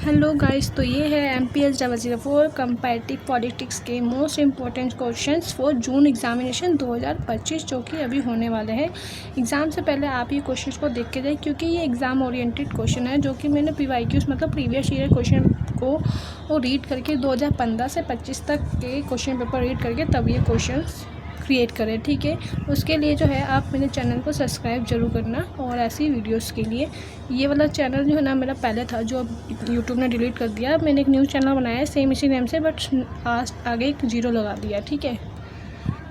Hello guys, तो ये है MPS 004 कंपैरेटिव पॉलिटिक्स के most important questions for June examination 2025 जो कि अभी होने वाले हैं। एग्ज़ाम से पहले आप ये क्वेश्चंस को देख के जाए क्योंकि ये एग्ज़ाम ओरिएंटेड क्वेश्चन है जो कि मैंने PYQs मतलब प्रीवियस ईयर क्वेश्चन को रीड करके 2015 से 25 तक के क्वेश्चन पेपर रीड करके तब ये क्वेश्चंस क्रिएट करें। ठीक है, उसके लिए जो है आप मेरे चैनल को सब्सक्राइब जरूर करना। और ऐसी वीडियोस के लिए ये वाला चैनल जो है ना मेरा पहले था जो यूट्यूब ने डिलीट कर दिया। मैंने एक न्यू चैनल बनाया है सेम इसी नेम से, बट आज आगे एक 0 लगा दिया। ठीक है,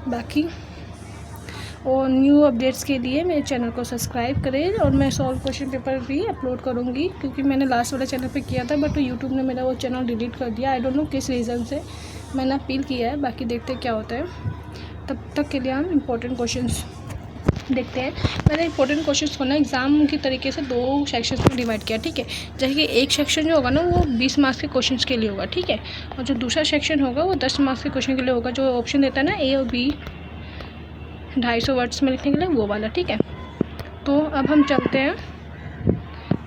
बाकी और न्यू अपडेट्स के लिए मेरे चैनल को सब्सक्राइब करें। और मैं सॉल्व क्वेश्चन पेपर भी अपलोड करूँगी क्योंकि मैंने लास्ट वाले चैनल पे किया था बट यूट्यूब ने मेरा वो चैनल डिलीट कर दिया। आई डोंट नो किस रीज़न से, मैंने अपील किया है, बाकी देखते क्या होता है। तब तक के लिए हम इम्पोर्टेंट क्वेश्चंस देखते हैं। मैंने इंपॉर्टेंट क्वेश्चंस को ना एग्ज़ाम की तरीके से 2 सेक्शंस में डिवाइड किया। ठीक है, जैसे कि एक सेक्शन जो होगा ना वो 20 मार्क्स के क्वेश्चंस के लिए होगा। ठीक है, और जो दूसरा सेक्शन होगा वो 10 मार्क्स के क्वेश्चन के लिए होगा। जो ऑप्शन देता है ना A और B 250 वर्ड्स में लिखने के लिए, वो वाला। ठीक है, तो अब हम चलते हैं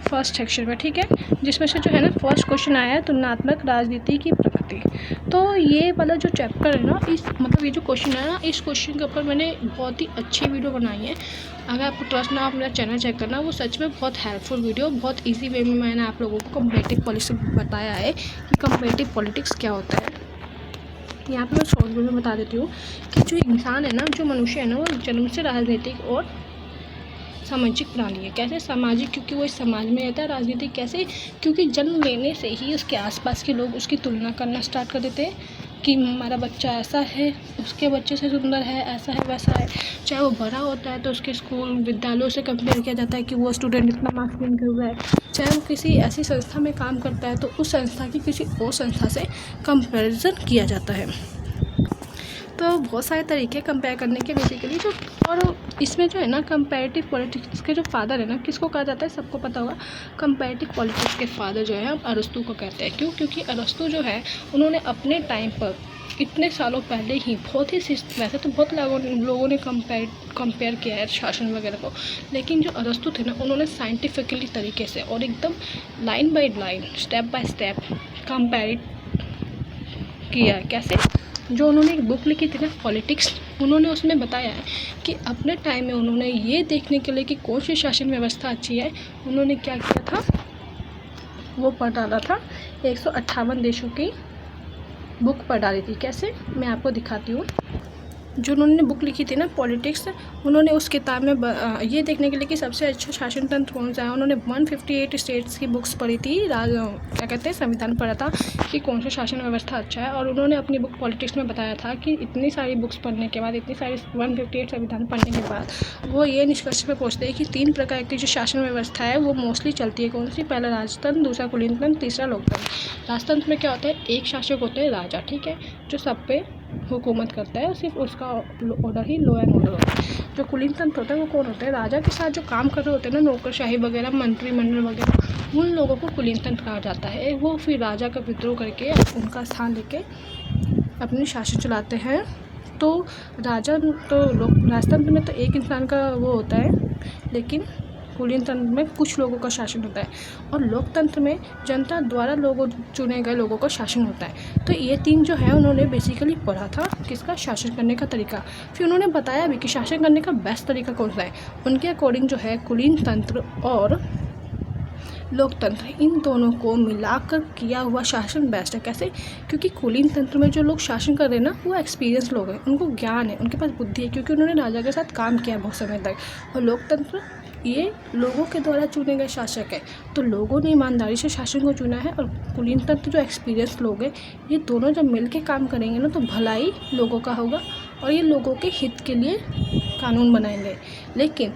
फर्स्ट सेक्शन में। ठीक है, जिसमें से जो है ना फर्स्ट क्वेश्चन आया है तुलनात्मक राजनीति की प्रकृति। तो ये वाला जो चैप्टर है ना, इस मतलब ये जो क्वेश्चन है ना, इस क्वेश्चन के ऊपर मैंने बहुत ही अच्छी वीडियो बनाई है। अगर आपको ट्रस्ट ना, आप मेरा चैनल चेक करना, वो सच में बहुत हेल्पफुल वीडियो, बहुत ईजी वे में मैंने आप लोगों को कंपैरेटिव पॉलिटिक्स बताया है कि कंपैरेटिव पॉलिटिक्स क्या होता है। यहाँ पर मैं शॉर्ट वीडियो में बता देती हूँ कि जो इंसान है ना, जो मनुष्य है ना, वो जन्म से राजनीतिक और सामाजिक प्राणी है। कैसे सामाजिक? क्योंकि वो इस समाज में रहता है। राजनीतिक कैसे? क्योंकि जन्म लेने से ही उसके आसपास के लोग उसकी तुलना करना स्टार्ट कर देते हैं कि हमारा बच्चा ऐसा है, उसके बच्चे से सुंदर है, ऐसा है, वैसा है। चाहे वो बड़ा होता है तो उसके स्कूल विद्यालयों से कंपेयर किया जाता है कि वो स्टूडेंट इतना मार्क्स गेन कर रहा है। चाहे वो किसी ऐसी संस्था में काम करता है तो उस संस्था की किसी और संस्था से कंपेरिजन किया जाता है। तो बहुत सारे तरीके कंपेयर करने के बेसिकली जो, और इसमें जो है ना कंपैरेटिव पॉलिटिक्स के जो फादर है ना, किसको कहा जाता है? सबको पता होगा। कंपैरेटिव पॉलिटिक्स के फादर जो है हम अरस्तू को कहते हैं। क्यों? क्योंकि अरस्तू जो है उन्होंने अपने टाइम पर इतने सालों पहले ही बहुत ही वैसे तो बहुत लोगों ने कंपेयर किया है शासन वगैरह को, लेकिन जो अरस्तू थे ना, उन्होंने साइंटिफिकली तरीके से और एकदम line by line, step by step compare किया। कैसे? जो उन्होंने एक बुक लिखी थी ना पॉलिटिक्स, उन्होंने उसमें बताया है कि अपने टाइम में उन्होंने ये देखने के लिए कि कौन सी शासन व्यवस्था अच्छी है, उन्होंने क्या किया था, वो पढ़ डाला था 158 देशों की बुक पढ़ डाली थी। कैसे? मैं आपको दिखाती हूँ। जो उन्होंने बुक लिखी थी ना पॉलिटिक्स, उन्होंने उस किताब में ये देखने के लिए कि सबसे अच्छा शासन तंत्र कौन सा है, उन्होंने 158 स्टेट्स की बुक्स पढ़ी थी, क्या कहते हैं, संविधान पढ़ा था कि कौन सा शासन व्यवस्था अच्छा है। और उन्होंने अपनी बुक पॉलिटिक्स में बताया था कि इतनी सारी बुक्स पढ़ने के बाद, इतनी सारी 158 संविधान पढ़ने के बाद वो ये निष्कर्ष पर पहुँचते हैं कि 3 प्रकार की जो शासन व्यवस्था है वो मोस्टली चलती है। कौन सी? पहला राजतंत्र, दूसरा कुलीन तंत्र, तीसरा लोकतंत्र। राजतंत्र में क्या होता है? एक शासक होता है राजा। ठीक है, जो सब पे हुकूमत करता है, सिर्फ उसका order he law and order होता है। जो कुलीन तंत्र होता है वो कौन होता है? राजा के साथ जो काम कर रहे होते हैं ना, नौकरशाही वगैरह, मंत्रिमंडल वगैरह, उन लोगों को कुलीन तंत्र कहा जाता है। वो फिर राजा का विद्रोह करके उनका स्थान लेके अपनी शासन चलाते हैं। तो राजा तो राजतंत्र में तो एक इंसान का वो होता है, लेकिन कुलीन तंत्र में कुछ लोगों का शासन होता है। और लोकतंत्र में जनता द्वारा चुने गए लोगों का शासन होता है। तो ये 3 जो है उन्होंने बेसिकली पढ़ा था किसका? शासन करने का तरीका। फिर उन्होंने बताया भी कि शासन करने का बेस्ट तरीका कौन सा है। उनके अकॉर्डिंग जो है कुलीन तंत्र और लोकतंत्र, इन दोनों को मिलाकर किया हुआ शासन बेस्ट है। कैसे? क्योंकि कुलीन तंत्र में जो लोग शासन कर रहे हैं ना, वो एक्सपीरियंस लोग हैं, उनको ज्ञान है, उनके पास बुद्धि है, क्योंकि उन्होंने राजा के साथ काम किया बहुत समय तक। और लोकतंत्र, ये लोगों के द्वारा चुने गए शासक है, तो लोगों ने ईमानदारी से शासन को चुना है। और कुलीन तंत्र जो एक्सपीरियंस लोग हैं, ये दोनों जब मिल के काम करेंगे ना तो भलाई लोगों का होगा और ये लोगों के हित के लिए कानून बनाएंगे। लेकिन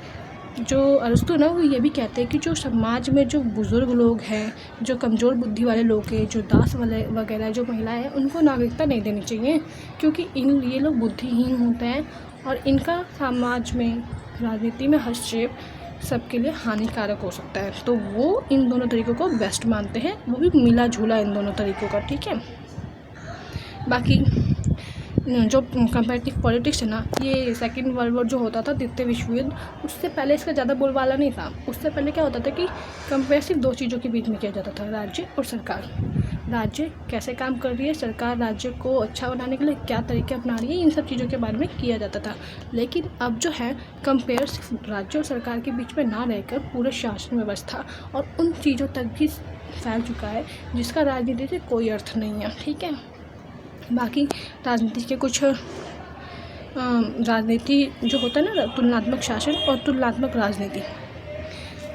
जो अरस्तु ना, वो ये भी कहते हैं कि जो समाज में जो बुज़ुर्ग लोग हैं, जो कमज़ोर बुद्धि वाले लोग हैं, जो दास वाले वगैरह जो महिलाएं हैं, उनको नागरिकता नहीं देनी चाहिए, क्योंकि ये लोग बुद्धिहीन होते हैं और इनका समाज में, राजनीति में हस्तक्षेप सबके लिए हानिकारक हो सकता है। तो वो इन दोनों तरीक़ों को बेस्ट मानते हैं, वो भी मिला जुला इन दोनों तरीक़ों का। ठीक है, बाकी जो कंपैरेटिव पॉलिटिक्स है ना, ये सेकेंड वर्ल्ड वॉर जो होता था, द्वितीय विश्व युद्ध, उससे पहले इसका ज़्यादा बोलबाला नहीं था। उससे पहले क्या होता था कि कंपेयर सिर्फ दो चीज़ों के बीच में किया जाता था, राज्य और सरकार। राज्य कैसे काम कर रही है, सरकार राज्य को अच्छा बनाने के लिए क्या तरीके अपना रही है, इन सब चीज़ों के बारे में किया जाता था। लेकिन अब जो है कंपेयर सिर्फ राज्य और सरकार के बीच में ना रहकर पूरे शासन व्यवस्था और उन चीज़ों तक भी फैल चुका है जिसका राजनीति से कोई अर्थ नहीं है। ठीक है, बाकी राजनीति के कुछ राजनीति जो होता है ना, तुलनात्मक शासन और तुलनात्मक राजनीति,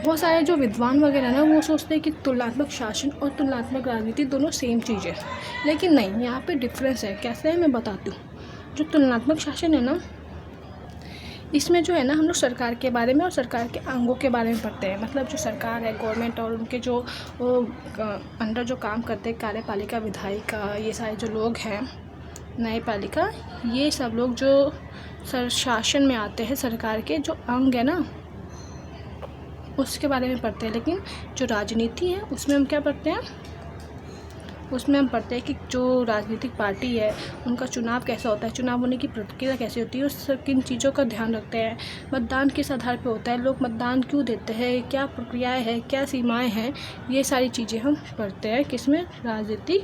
बहुत सारे जो विद्वान वगैरह ना वो सोचते हैं कि तुलनात्मक शासन और तुलनात्मक राजनीति दोनों सेम चीज़ है, लेकिन नहीं, यहाँ पे डिफरेंस है। कैसे है मैं बताती हूँ। जो तुलनात्मक शासन है ना, इसमें जो है ना हम लोग सरकार के बारे में और सरकार के अंगों के बारे में पढ़ते हैं। मतलब जो सरकार है, गवर्नमेंट, और उनके जो अंडर जो काम करते हैं, कार्यपालिका, विधायिका, ये सारे जो लोग हैं, न्यायपालिका, ये सब लोग जो शासन में आते हैं, सरकार के जो अंग है ना, उसके बारे में पढ़ते हैं। लेकिन जो राजनीति है उसमें हम क्या पढ़ते हैं, उसमें हम पढ़ते हैं कि जो राजनीतिक पार्टी है उनका चुनाव कैसा होता है, चुनाव होने की प्रक्रिया कैसी होती है, उस किन चीज़ों का ध्यान रखते हैं, मतदान किस आधार पे होता है, लोग मतदान क्यों देते हैं, क्या प्रक्रियाएं हैं, क्या सीमाएं हैं, ये सारी चीज़ें हम पढ़ते हैं। किसमें, राजनीति,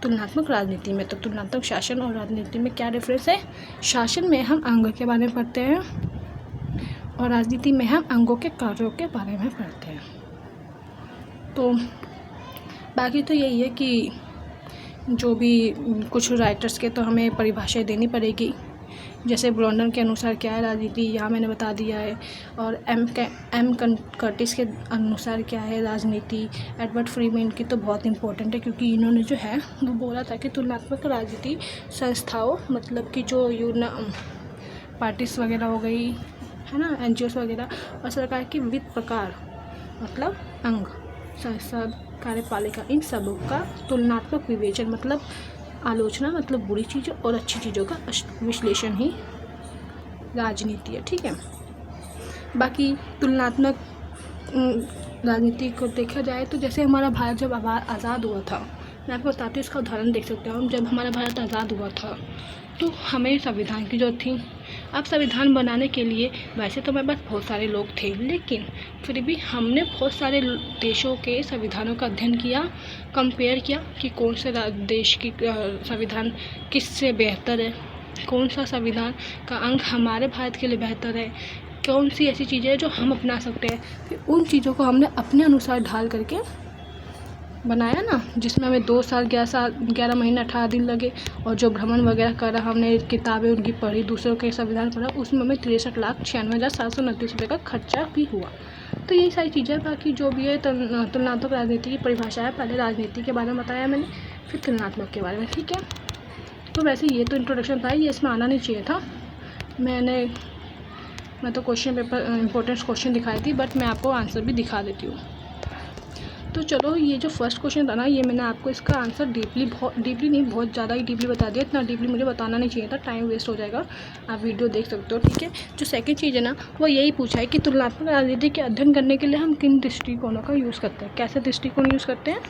तुलनात्मक राजनीति में। तो तुलनात्मक शासन और राजनीति में क्या डिफरेंस है। शासन में हम अंग के बारे में पढ़ते हैं और राजनीति में हम अंगों के कार्यों के बारे में पढ़ते हैं। तो बाकी तो यही है कि जो भी कुछ राइटर्स के तो हमें परिभाषाएं देनी पड़ेगी। जैसे ब्लॉन्डन के अनुसार क्या है राजनीति, यहाँ मैंने बता दिया है। और एम कर्टिस के अनुसार क्या है राजनीति। एडवर्ड फ्रीमैन की तो बहुत इंपॉर्टेंट है, क्योंकि इन्होंने जो है वो बोला था कि तुलनात्मक राजनीति संस्थाओं, मतलब कि जो पार्टीज वगैरह हो गई है ना, NGOs वगैरह, और सरकार के विविध प्रकार, मतलब अंग, संसद, कार्यपालिका, इन सबों का तुलनात्मक विवेचन, मतलब आलोचना, मतलब बुरी चीज़ों और अच्छी चीज़ों का विश्लेषण ही राजनीति है। ठीक है, बाकी तुलनात्मक राजनीति को देखा जाए तो जैसे हमारा भारत जब आज़ाद हुआ था, मैं आपको बताती हूँ, इसका उदाहरण देख सकते हो। जब हमारा भारत आज़ाद हुआ था तो हमें संविधान की ज़रूरत थी। अब संविधान बनाने के लिए वैसे तो हमारे पास बहुत सारे लोग थे, लेकिन फिर भी हमने बहुत सारे देशों के संविधानों का अध्ययन किया, कंपेयर किया कि कौन से देश की संविधान किससे बेहतर है, कौन सा संविधान का अंग हमारे भारत के लिए बेहतर है, कौन सी ऐसी चीज़ें हैं जो हम अपना सकते हैं। फिर उन चीज़ों को हमने अपने अनुसार ढाल करके बनाया ना, जिसमें हमें 2 साल 11 महीने 18 दिन लगे। और जो भ्रमण वगैरह करा, हमने किताबें उनकी पढ़ी, दूसरों के संविधान पढ़ा, उसमें हमें 63,96,729 रुपये का खर्चा भी हुआ। तो यही सारी चीज़ें। बाकी जो भी है तुलनात्मक राजनीति की परिभाषा है। पहले राजनीति के बारे में बताया मैंने, फिर तुलनात्मक के बारे में। ठीक है, तो वैसे ये तो इंट्रोडक्शन था, ये इसमें आना नहीं चाहिए था। मैं तो क्वेश्चन पेपर इंपॉर्टेंट क्वेश्चन दिखाई थी, बट मैं आपको आंसर भी दिखा देती हूँ। तो चलो, ये जो फर्स्ट क्वेश्चन था ना, ये मैंने आपको इसका आंसर डीपली नहीं, बहुत ज़्यादा ही डीपली बता दिया। इतना डीपली मुझे बताना नहीं चाहिए था, टाइम वेस्ट हो जाएगा, आप वीडियो देख सकते हो। ठीक है, जो सेकंड चीज़ है ना, वो यही पूछा है कि तुलनात्मक राजनीति के अध्ययन करने के लिए हम किन दृष्टिकोणों का यूज़ करते हैं। कैसे दृष्टिकोण यूज़ करते हैं,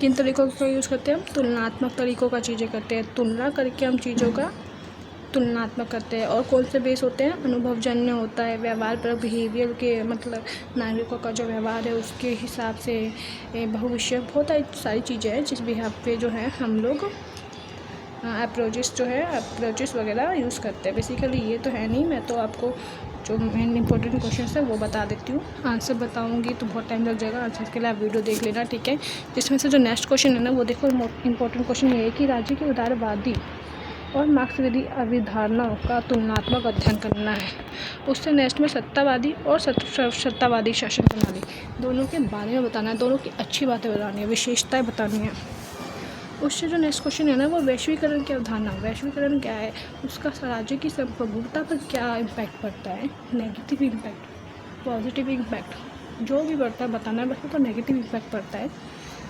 किन तरीक़ों का यूज़ करते हैं हम, तुलनात्मक तरीक़ों का चीज़ें करते हैं, तुलना करके हम चीज़ों का तुलनात्मक करते हैं। और कौन से बेस होते हैं, अनुभवजन्य होता है, व्यवहार पर, बिहेवियर के, मतलब नागरिकों का जो व्यवहार है उसके हिसाब से, भविष्य, बहुत सारी चीज़ें हैं जिस बिहार पे जो है हम लोग अप्रोचेस वगैरह यूज़ करते हैं। बेसिकली ये तो है नहीं, मैं तो आपको जो मेन इंपॉर्टेंट क्वेश्चन है वो बता देती हूँ। आंसर बताऊँगी तो बहुत टाइम लग जाएगा, आंसर के लिए आप वीडियो देख लेना। ठीक है, जिसमें से जो नेक्स्ट क्वेश्चन है ना, वो देखो, इंपॉर्टेंट क्वेश्चन ये है कि राज्य के उदारवादी और मार्क्सवादी अवधारणाओं का तुलनात्मक अध्ययन करना है। उससे नेक्स्ट में सत्तावादी और सत्तावादी शासन प्रणाली, दोनों के बारे में बताना है, दोनों की अच्छी बातें बतानी है, विशेषताएं बतानी है। उससे जो नेक्स्ट क्वेश्चन है ना, वो वैश्वीकरण की अवधारणा। वैश्वीकरण क्या है, उसका राज्य की संप्रभुता पर क्या इम्पैक्ट पड़ता है, नेगेटिव इम्पैक्ट, पॉजिटिव इम्पैक्ट, जो भी पड़ता है बताना है। वैसे तो नेगेटिव इम्पैक्ट पड़ता है।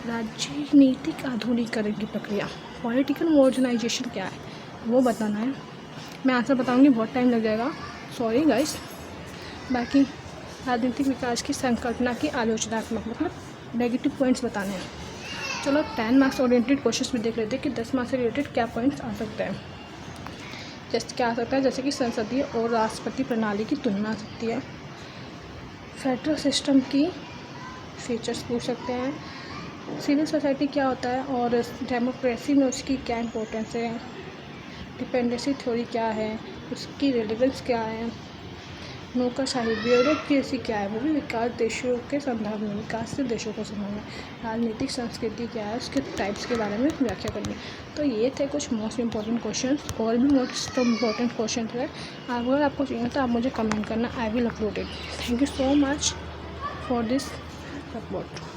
राजनीतिक आधुनिकीकरण की प्रक्रिया, पॉलिटिकल मॉडर्नाइजेशन क्या है, वो बताना है। मैं आंसर बताऊंगी, बहुत टाइम लग जाएगा, सॉरी गाइस। बाकी राजनीतिक विकास की संकल्पना की आलोचनात्मक, मतलब नेगेटिव पॉइंट्स बताने हैं। चलो 10 मार्क्स ओरिएंटेड क्वेश्चंस भी देख लेते हैं कि 10 मार्क्स से रिलेटेड क्या पॉइंट्स आ सकते हैं। जैसे क्या आ सकता है, जैसे कि संसदीय और राष्ट्रपति प्रणाली की तुलना आ सकती है। फेडरल सिस्टम की फीचर्स पूछ सकते हैं। सिविल सोसाइटी क्या होता है और डेमोक्रेसी में उसकी क्या इंपॉर्टेंस है। डिपेंडेंसी थ्योरी क्या है, उसकी रेलेवेंस क्या है। नौकरशाही ब्यूरोक्रेसी क्या है, वो भी विकास देशों के संदर्भ में, विकासशील देशों को संदर्भ में। राजनीतिक संस्कृति क्या है, उसके टाइप्स के बारे में व्याख्या करनी। तो ये थे कुछ मोस्ट इंपॉर्टेंट क्वेश्चंस। और भी मोस्ट इंपॉर्टेंट क्वेश्चन है, अगर आपको चाहिए तो आप मुझे कमेंट करना, I will upload it. Thank you so much for this support.